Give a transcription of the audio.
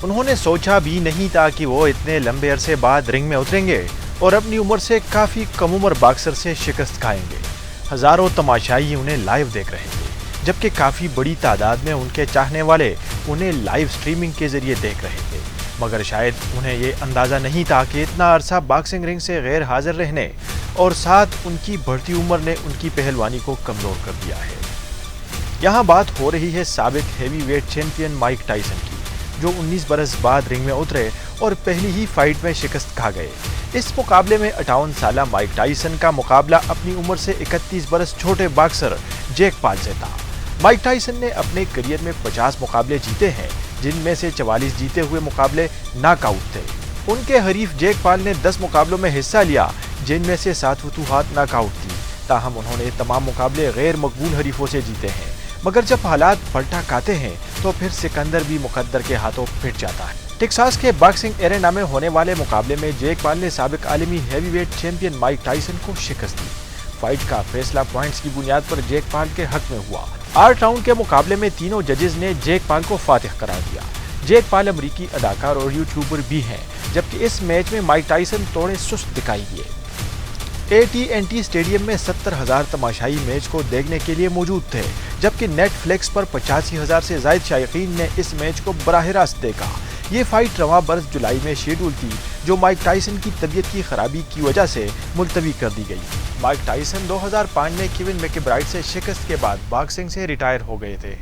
उन्होंने सोचा भी नहीं था कि वो इतने लंबे अरसे बाद रिंग में उतरेंगे और अपनी उम्र से काफ़ी कम उम्र बॉक्सर से शिकस्त खाएंगे। हज़ारों तमाशाई उन्हें लाइव देख रहे थे, जबकि काफ़ी बड़ी तादाद में उनके चाहने वाले उन्हें लाइव स्ट्रीमिंग के जरिए देख रहे थे। मगर शायद उन्हें ये अंदाज़ा नहीं था कि इतना अरसा बॉक्सिंग रिंग से गैर हाजिर रहने और साथ उनकी बढ़ती उम्र ने उनकी पहलवानी को कमज़ोर कर दिया है। यहाँ बात हो रही है साबिक heavy weight champion Mike Tyson की, जो 19 बरस बाद रिंग में उतरे और पहली ही फाइट में शिकस्त खा गए। इस मुकाबले में 58 साला माइक टायसन का मुकाबला अपनी उम्र से 31 बरस छोटे बॉक्सर जैक पॉल से था। माइक टायसन ने अपने करियर में 50 मुकाबले जीते हैं, जिनमें से 44 जीते हुए मुकाबले नॉकआउट थे। उनके हरीफ जैक पॉल ने 10 मुकाबलों में हिस्सा लिया, जिनमें से 7 फतूहात नॉकआउट थी। ताहम उन्होंने तमाम मुकाबले गैर मकबूल हरीफों से जीते हैं। मगर जब हालात पलटा खाते हैं तो फिर सिकंदर भी मुकद्दर के हाथों पिट जाता है। टेक्सास के बॉक्सिंग एरेना में होने वाले मुकाबले में जैक पॉल ने साबिक आलमी हैवीवेट चैंपियन माइक टायसन को शिकस्त दी। फाइट का फैसला पॉइंट्स की बुनियाद पर जैक पॉल के हक में हुआ। 8 राउंड के मुकाबले में तीनों जजेस ने जैक पॉल को फातिह करार दिया। जैक पॉल अमरीकी अदाकार और यूट्यूबर भी हैं, जबकि इस मैच में माइक टायसन थोड़े सुस्त दिखाई दिए। AT&T स्टेडियम में 70,000 तमाशाई मैच को देखने के लिए मौजूद थे, जबकि नेटफ्लिक्स पर 85,000 से ज्यादा शायकीन ने इस मैच को बराह रास्त देखा। ये फाइट रवां बरस जुलाई में शेड्यूल थी, जो माइक टायसन की तबीयत की खराबी की वजह से मुलतवी कर दी गई। माइक टायसन 2005 में केविन मैकब्राइड से शिकस्त के बाद बॉक्सिंग से रिटायर हो गए थे।